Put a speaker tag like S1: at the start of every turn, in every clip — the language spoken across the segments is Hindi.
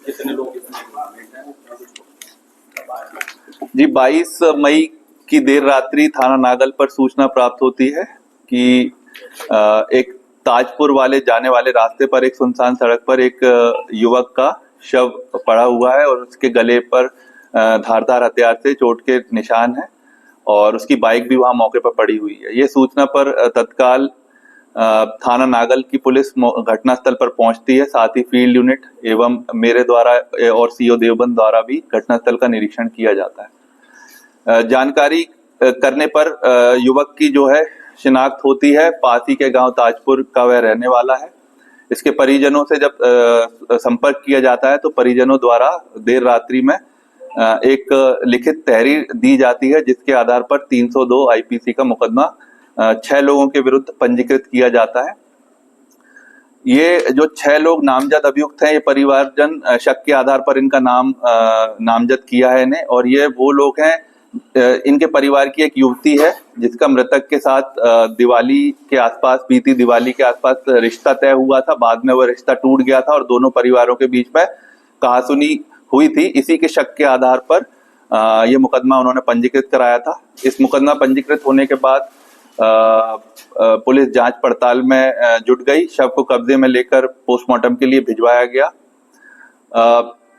S1: कितने लोग इसमें इन्वॉल्वमेंट हैं?
S2: जी, 22 मई की देर रात्रि थाना नागल पर सूचना प्राप्त होती है कि एक ताजपुर वाले जाने वाले रास्ते पर एक सुनसान सड़क पर एक युवक का शव पड़ा हुआ है और उसके गले पर धारदार हथियार से चोट के निशान है और उसकी बाइक भी वहां मौके पर पड़ी हुई है। ये सूचना पर तत्काल थाना नागल की पुलिस घटनास्थल पर पहुंचती है। साथ ही फील्ड यूनिट एवं मेरे द्वारा और सीओ देवबंद द्वारा भी घटनास्थल का निरीक्षण किया जाता है। जानकारी करने पर युवक की जो है शिनाख्त होती है। पास ही के गांव ताजपुर का वह रहने वाला है। इसके परिजनों से जब संपर्क किया जाता है तो परिजनों द्वारा देर रात्रि में एक लिखित तहरीर दी जाती है, जिसके आधार पर 302 आईपीसी का मुकदमा 6 लोगों के विरुद्ध पंजीकृत किया जाता है। ये जो 6 लोग नामजद अभियुक्त हैं, ये परिवारजन शक के आधार पर इनका नाम नामजद किया है इन्हें, और ये वो लोग हैं। इनके परिवार की एक युवती है जिसका मृतक के साथ दिवाली के आसपास, बीती दिवाली के आसपास रिश्ता तय हुआ था। बाद में वह रिश्ता टूट गया था और दोनों परिवारों के बीच में कहासुनी हुई थी। इसी के शक के आधार पर ये मुकदमा उन्होंने पंजीकृत कराया था। इस मुकदमा पंजीकृत होने के बाद पुलिस जांच पड़ताल में जुट गई। शव को कब्जे में लेकर पोस्टमार्टम के लिए भिजवाया गया।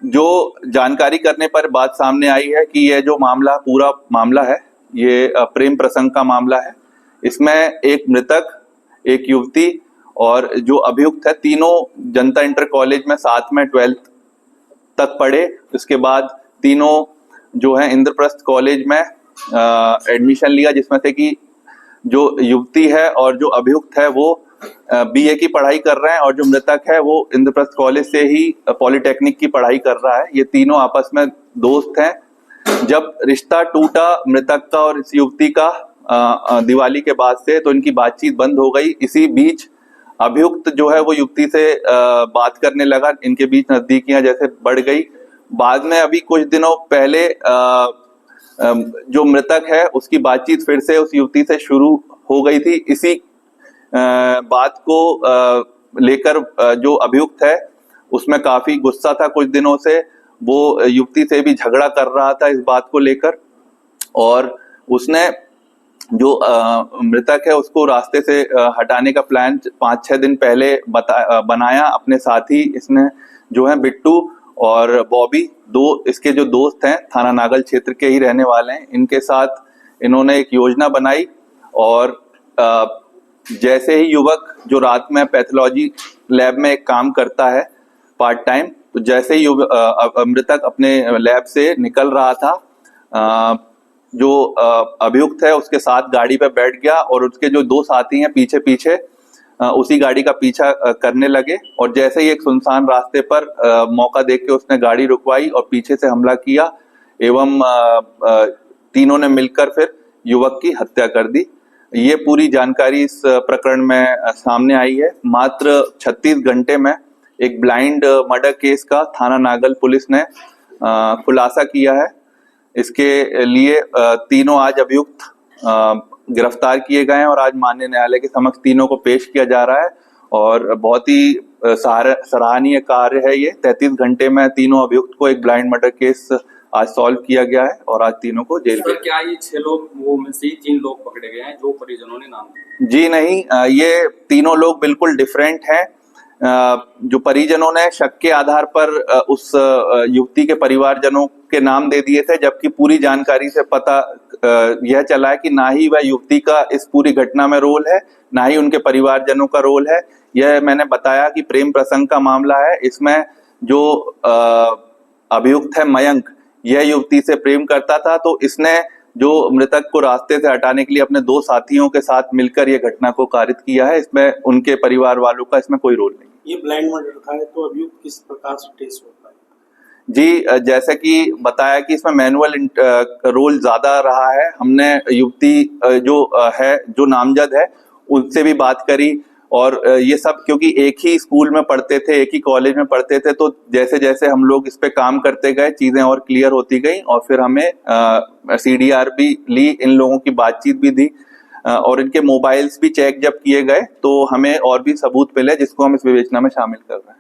S2: जो जानकारी करने पर बात सामने आई है कि यह जो पूरा मामला है, ये प्रेम प्रसंग का मामला है। इसमें एक मृतक, एक युवती और जो अभियुक्त है, तीनों जनता इंटर कॉलेज में साथ में 12th तक पढ़े। उसके बाद तीनों जो है इंद्रप्रस्थ कॉलेज में एडमिशन लिया, जिसमें से कि जो युवती है और जो अभियुक्त है वो बीए की पढ़ाई कर रहे हैं और जो मृतक है वो इंद्रप्रस्थ कॉलेज से ही पॉलिटेक्निक की पढ़ाई कर रहा है। ये तीनों आपस में दोस्त हैं। जब रिश्ता टूटा मृतक का और इस युवती का दिवाली के बाद से, तो इनकी बातचीत बंद हो गई। इसी बीच अभियुक्त जो है वो युवती से बात करने लगा। इनके बीच नजदीकियां जैसे बढ़ गई। बाद में अभी कुछ दिनों पहले जो मृतक है उसकी बातचीत फिर से उस युवती से शुरू हो गई थी। इसी बात को लेकर जो अभियुक्त है उसमें काफी गुस्सा था। कुछ दिनों से वो युवती से भी झगड़ा कर रहा था इस बात को लेकर, और उसने जो मृतक है उसको रास्ते से हटाने का प्लान 5-6 दिन पहले बनाया। अपने साथी इसने जो है बिट्टू और बॉबी, दो इसके जो दोस्त हैं, थाना नागल क्षेत्र के ही रहने वाले हैं, इनके साथ इन्होंने एक योजना बनाई। और जैसे ही युवक जो रात में पैथोलॉजी लैब में एक काम करता है पार्ट टाइम, तो जैसे ही मृतक अपने लैब से निकल रहा था, जो अभियुक्त है उसके साथ गाड़ी पे बैठ गया और उसके जो दो साथी हैं पीछे पीछे उसी गाड़ी का पीछा करने लगे। और जैसे ही एक सुनसान रास्ते पर मौका देख के उसने गाड़ी रुकवाई और पीछे से हमला किया एवं तीनों ने मिलकर फिर युवक की हत्या कर दी। ये पूरी जानकारी इस प्रकरण में सामने आई है। मात्र 36 घंटे में एक ब्लाइंड मर्डर केस का थाना नागल पुलिस ने खुलासा किया है। इसके लिए तीनों आज अभियुक्त गिरफ्तार किए गए हैं और आज माननीय न्यायालय के समक्ष तीनों को पेश किया जा रहा है। और बहुत ही सराहनीय कार्य है ये। 33 घंटे में तीनों अभियुक्त को एक ब्लाइंड मर्डर केस आज सॉल्व किया गया है और आज तीनों को जेल में।
S1: क्या ये 6 लोग वो में से 3 लोग पकड़े गए हैं जो परिजनों ने नाम दिया?
S2: जी नहीं, ये तीनों लोग बिल्कुल डिफरेंट हैं। जो परिजनों ने शक के आधार पर उस युवती के परिवारजनों के नाम दे दिए थे, जबकि पूरी जानकारी से पता यह चला है कि ना ही वह युवती का इस पूरी घटना में रोल है, ना ही उनके परिवारजनों का रोल है। यह मैंने बताया कि प्रेम प्रसंग का मामला है। इसमें जो अभियुक्त है मयंक, यह युवती से प्रेम करता था, तो इसने जो मृतक को रास्ते से हटाने के लिए अपने 2 साथियों के साथ मिलकर यह घटना को कारित किया है। इसमें उनके परिवार वालों का इसमें कोई रोल नहीं।
S3: ये ब्लाइंड मर्डर था, तो अभियुक्त किस प्रकार से ट्रेस होता है?
S2: जी, जैसे कि बताया कि इसमें मैनुअल रोल ज्यादा रहा है। हमने युवती जो है, जो नामजद है, उनसे भी बात करी और ये सब क्योंकि एक ही स्कूल में पढ़ते थे, एक ही कॉलेज में पढ़ते थे, तो जैसे जैसे हम लोग इस पे काम करते गए चीजें और क्लियर होती गई और फिर हमें CDR भी ली, इन लोगों की बातचीत भी दी और इनके मोबाइल्स भी चेक जब किए गए तो हमें और भी सबूत मिले, जिसको हम इस विवेचना में शामिल कर रहे हैं।